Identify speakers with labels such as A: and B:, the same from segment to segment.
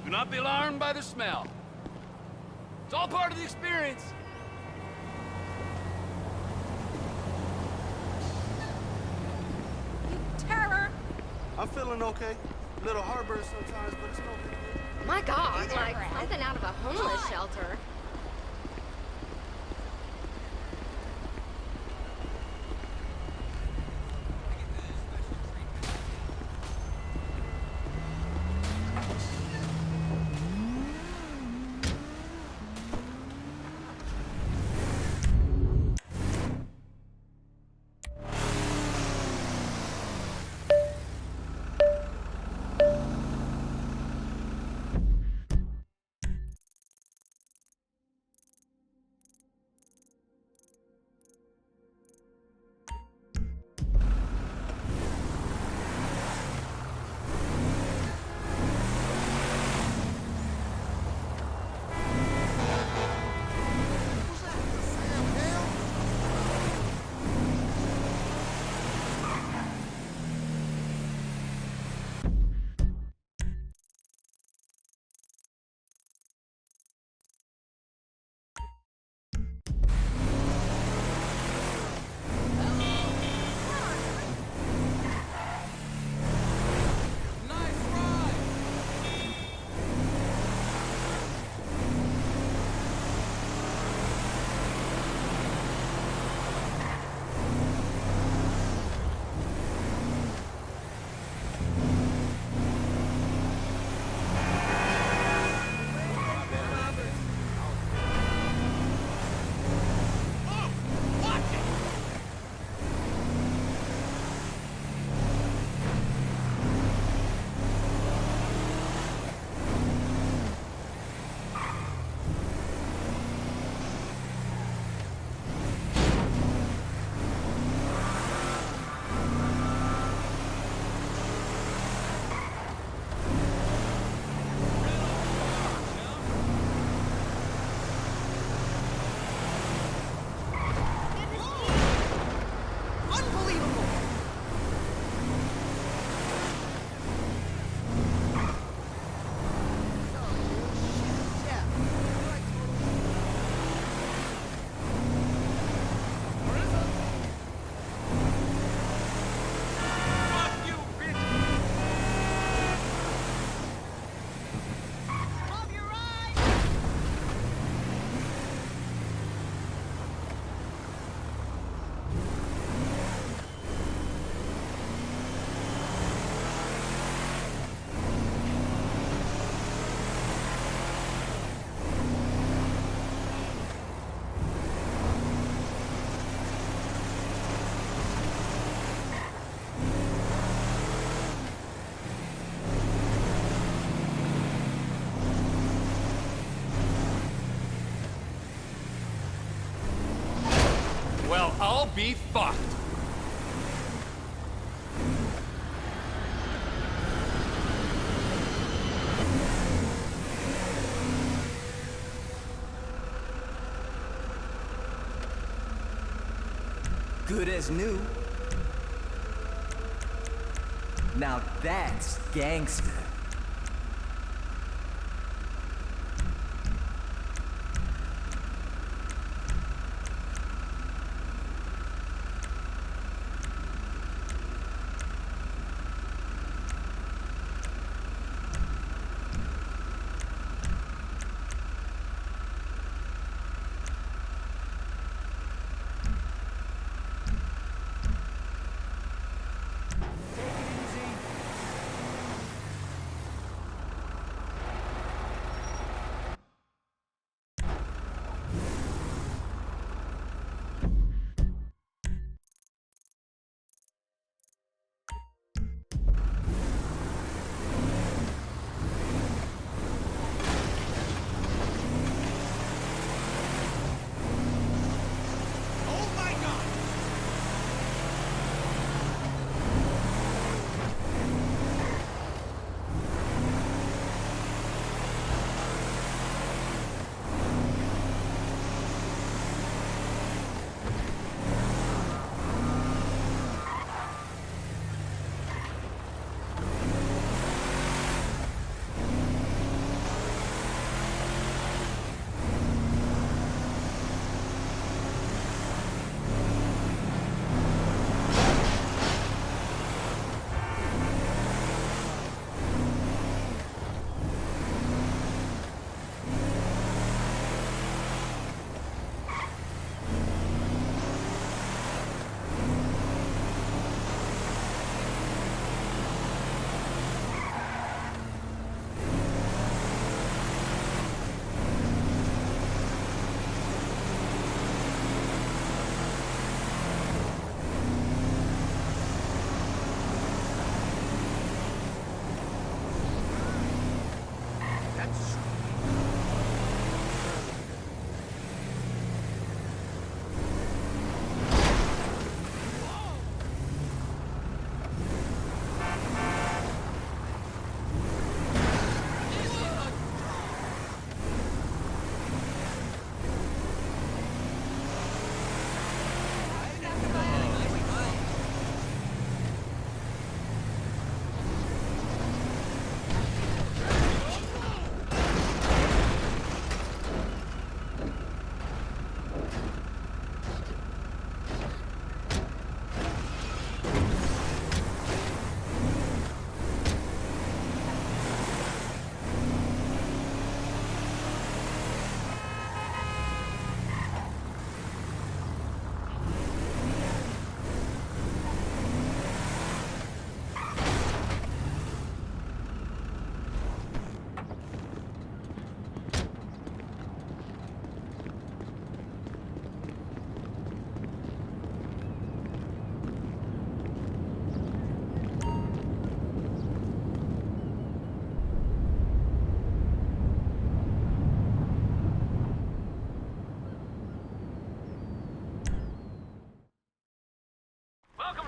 A: Do not be alarmed by the smell. It's all part of the experience.
B: You terror!
C: I'm feeling okay. Little heartburn sometimes, but it's no big deal.
B: My God, like something out of a homeless shelter.
A: Well, I'll be fucked.
D: Good as new. Now that's gangster.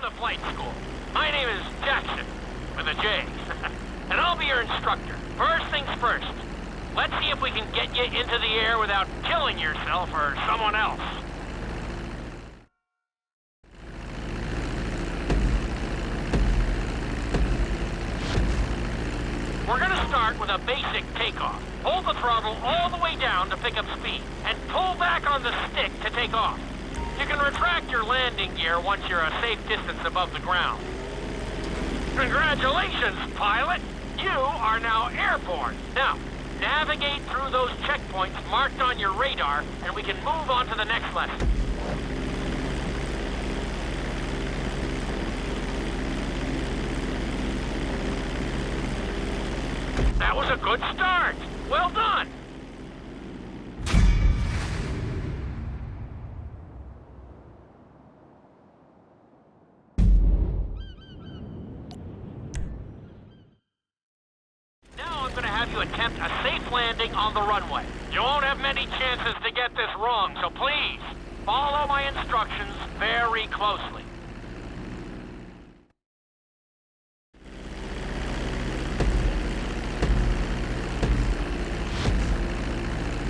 E: Welcome to flight school. My name is Jackson, with a J. And I'll be your instructor. First things first. Let's see if we can get you into the air without killing yourself or someone else. We're gonna start with a basic takeoff. Hold the throttle all the way down to pick up speed, and pull back on the stick to take off. You can retract your landing gear once you're a safe distance above the ground. Congratulations, pilot! You are now airborne. Now, navigate through those checkpoints marked on your radar, and we can move on to the next lesson. That was a good start. Well done. Now I'm going to have you attempt a safe landing on the runway. You won't have many chances to get this wrong, so please, follow my instructions very closely.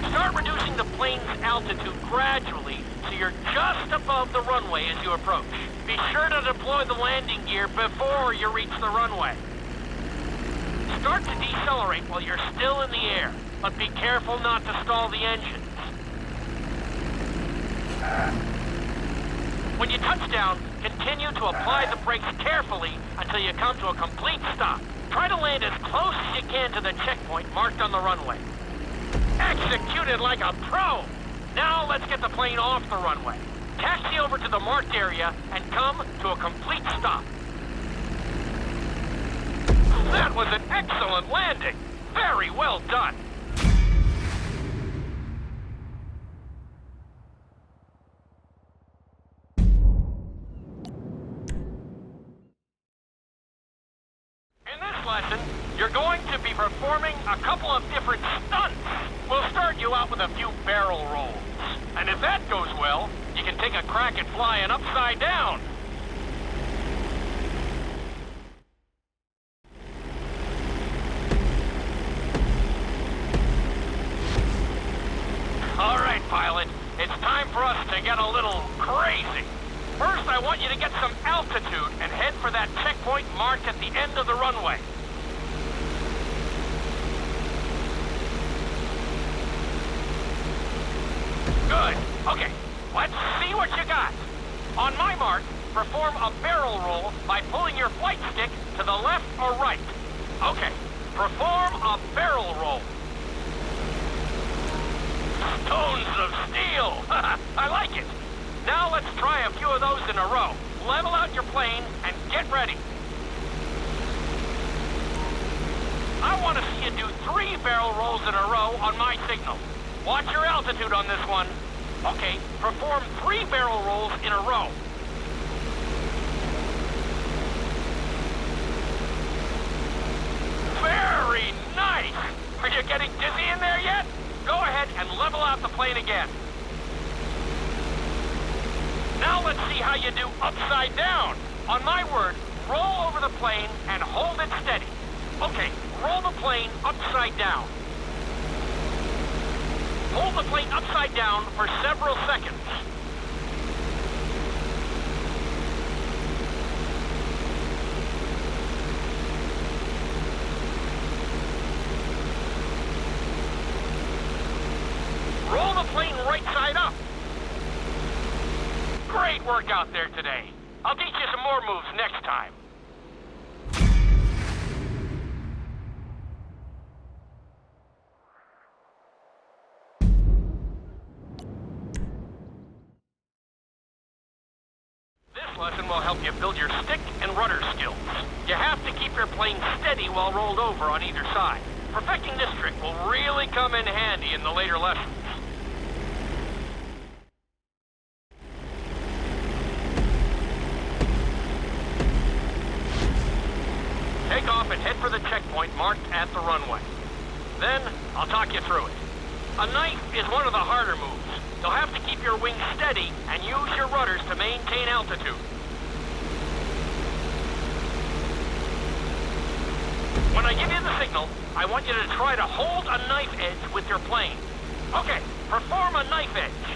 E: Start reducing the plane's altitude gradually so you're just above the runway as you approach. Be sure to deploy the landing gear before you reach the runway. Start to decelerate while you're still in the air, but be careful not to stall the engines. When you touch down, continue to apply the brakes carefully until you come to a complete stop. Try to land as close as you can to the checkpoint marked on the runway. Executed like a pro! Now let's get the plane off the runway. Taxi over to the marked area and come to a complete stop. That was an excellent landing! Very well done! In this lesson, you're going to be performing a couple of different stunts. We'll start you out with a few barrel rolls. And if that goes well, you can take a crack at flying upside down. All right, pilot. It's time for us to get a little crazy. First, I want you to get some altitude and head for that checkpoint marked at the end of the runway. Good. Okay, let's see what you got. On my mark, perform a barrel roll by pulling your flight stick to the left or right. Okay, perform a barrel roll. Stones of steel! I like it. Now let's try a few of those in a row. Level out your plane and get ready. I want to see you do 3 barrel rolls in a row on my signal. Watch your altitude on this one. Okay, perform 3 barrel rolls in a row. Very nice! Are you getting dizzy in there yet? Go ahead and level out the plane again. Now let's see how you do upside down. On my word, roll over the plane and hold it steady. Okay, roll the plane upside down. Hold the plane upside down for several seconds. Roll the plane right side up. Great work out there today. I'll teach you some more moves next time. This lesson will help you build your stick and rudder skills. You have to keep your plane steady while rolled over on either side. Perfecting this trick will really come in handy in the later lessons. Take off and head for the checkpoint marked at the runway. Then, I'll talk you through it. A knife is one of the harder moves. You'll have to keep your wings steady and use your rudders to maintain altitude. I give you the signal, I want you to try to hold a knife edge with your plane. Okay, perform a knife edge.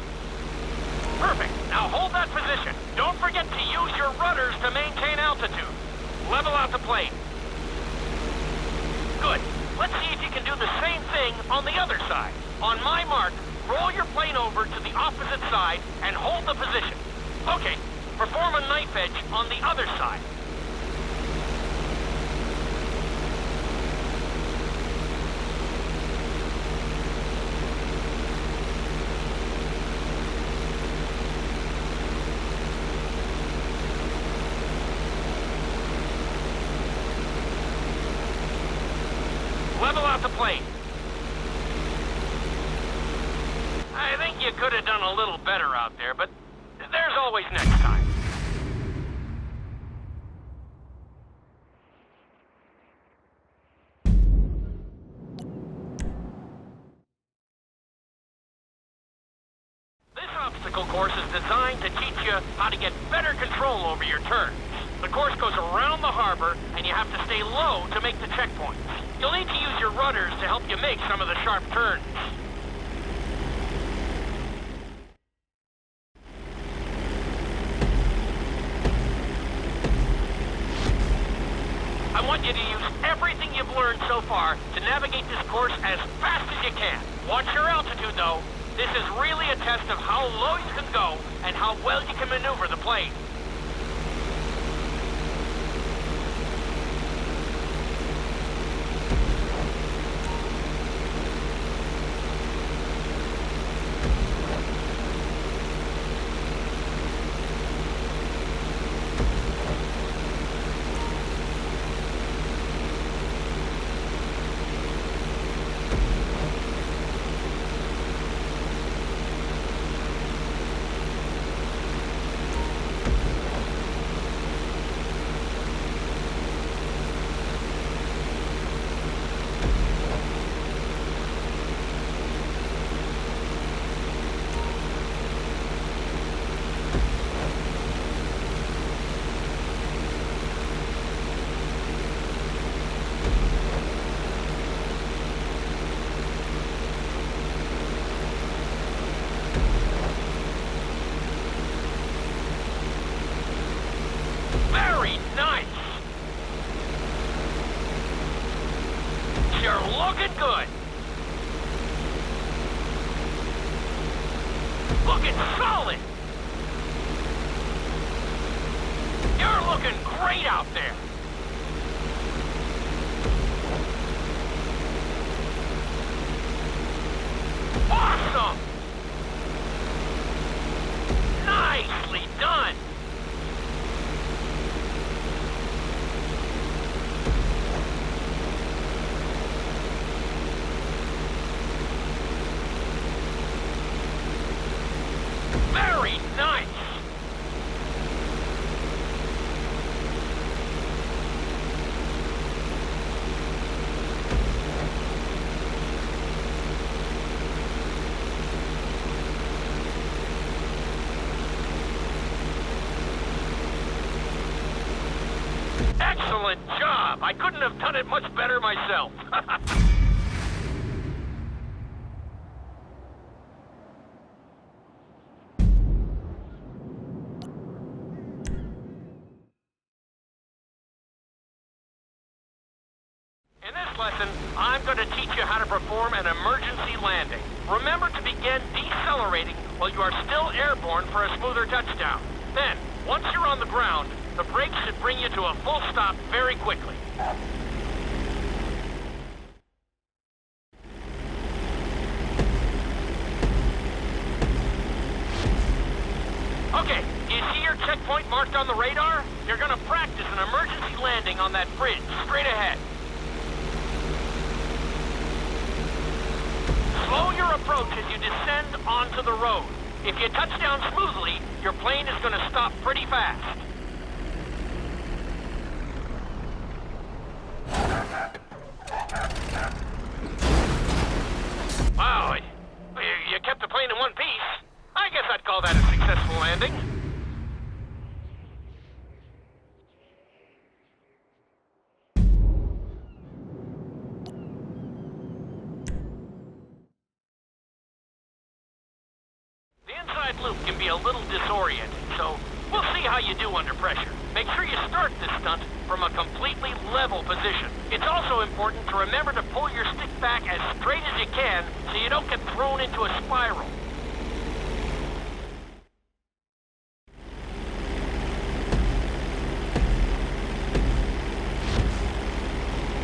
E: Perfect. Now hold that position. Don't forget to use your rudders to maintain altitude. Level out the plane. Good. Let's see if you can do the same thing on the other side. On my mark, roll your plane over to the opposite side and hold the position. Okay, perform a knife edge on the other side. Level out the plane. I think you could have done a little better out there, but there's always next time. This obstacle course is designed to teach you how to get better control over your turns. The course goes around the harbor, and you have to stay low to make the checkpoints. You'll need to use your rudders to help you make some of the sharp turns. I want you to use everything you've learned so far to navigate this course as fast as you can. Watch your altitude, though. This is really a test of how low you can go and how well you can maneuver the plane. Very nice! You're looking good! Looking solid! You're looking great out there! Awesome! Nicely done! Very nice! Excellent job! I couldn't have done it much better myself. In this lesson, I'm going to teach you how to perform an emergency landing. Remember to begin decelerating while you are still airborne for a smoother touchdown. Then, once you're on the ground, the brakes should bring you to a full stop very quickly. Okay, do you see your checkpoint marked on the radar? You're going to practice an emergency landing on that bridge, straight ahead. Slow your approach as you descend onto the road. If you touch down smoothly, your plane is going to stop pretty fast. Wow, you kept the plane in one piece. I guess I'd call that a successful landing. be a little disorienting, so we'll see how you do under pressure. Make sure you start this stunt from a completely level position. It's also important to remember to pull your stick back as straight as you can so you don't get thrown into a spiral.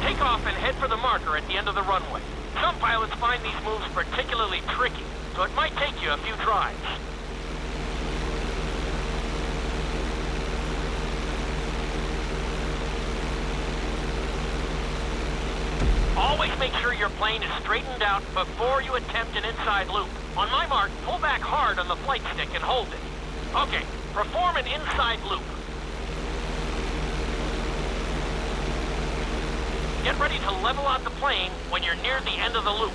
E: Take off and head for the marker at the end of the runway. Some pilots find these moves particularly tricky, so it might take you a few tries. Always make sure your plane is straightened out before you attempt an inside loop. On my mark, pull back hard on the flight stick and hold it. Okay, perform an inside loop. Get ready to level out the plane when you're near the end of the loop.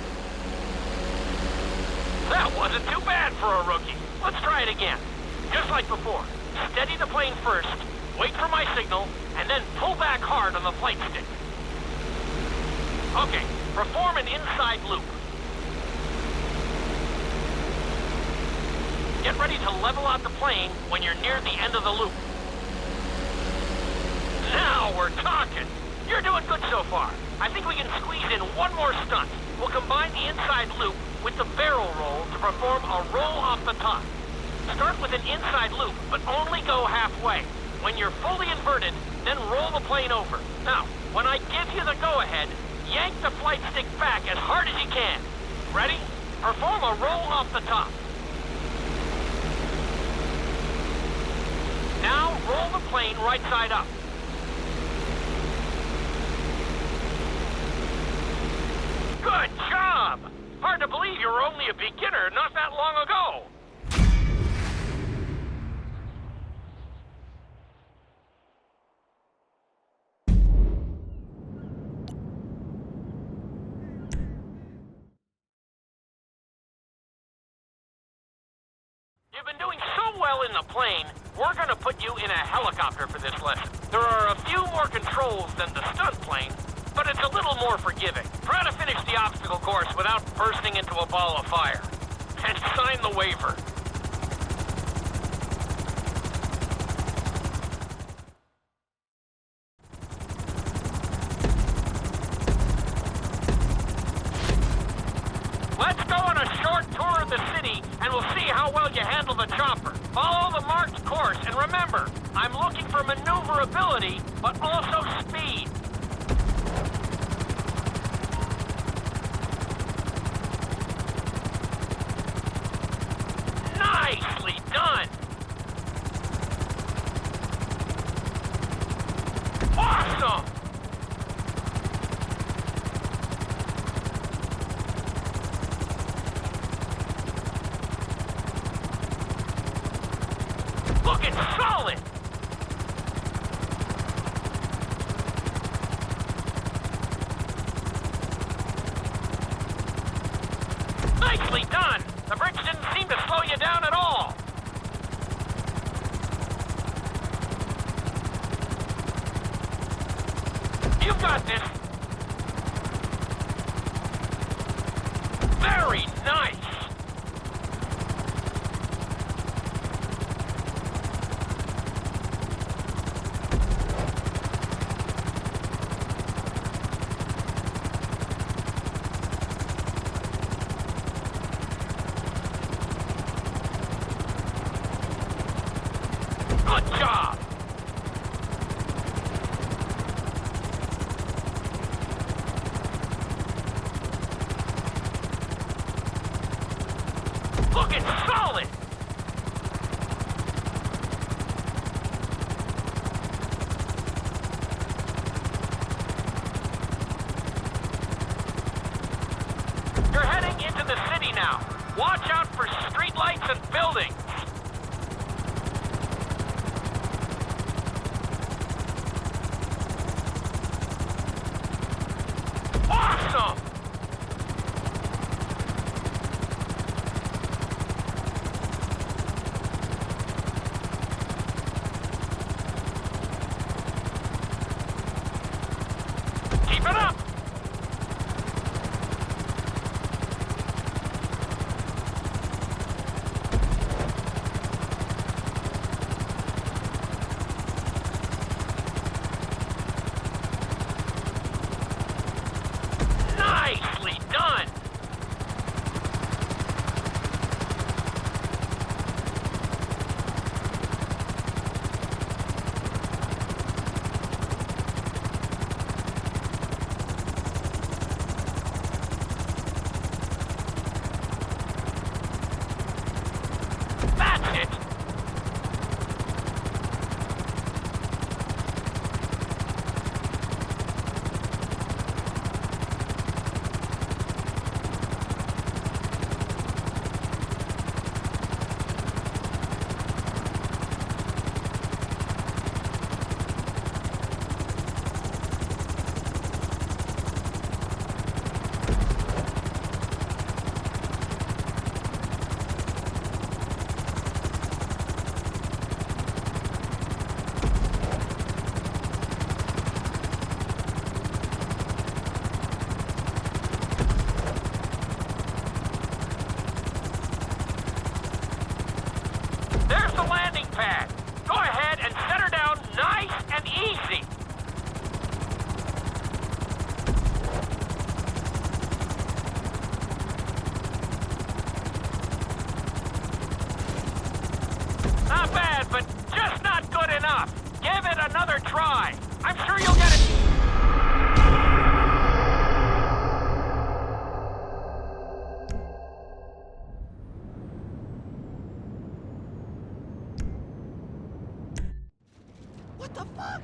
E: That wasn't too bad for a rookie. Let's try it again. Just like before, steady the plane first, wait for my signal, and then pull back hard on the flight stick. Okay, perform an inside loop. Get ready to level out the plane when you're near the end of the loop. Now we're talking. You're doing good so far. I think we can squeeze in one more stunt. We'll combine the inside loop with the barrel roll to perform a roll off the top. Start with an inside loop, but only go halfway. When you're fully inverted, then roll the plane over. Now, when I give you the go-ahead, yank the flight stick back as hard as you can. Ready? Perform a roll off the top. Now, roll the plane right side up. Good job! Hard to believe you were only a beginner not that long ago. You've been doing so well in the plane, we're gonna put you in a helicopter for this lesson. There are a few more controls than the stunt plane, but it's a little more forgiving. Try to finish the obstacle course without bursting into a ball of fire. And sign the waiver. Let's go on a short tour of the city, and we'll see how well you handle the chopper. Follow the marked course, and remember, I'm looking for maneuverability, but also speed. Nicely done! Awesome! Looking solid! Nicely done! The bridge didn't seem to slow you down at all. You've got this. Very nice. Good job! Looking solid! You're heading into the city now. Watch out for streetlights and buildings. Awesome! Keep it up! try. I'm sure you'll get it.
C: What the fuck?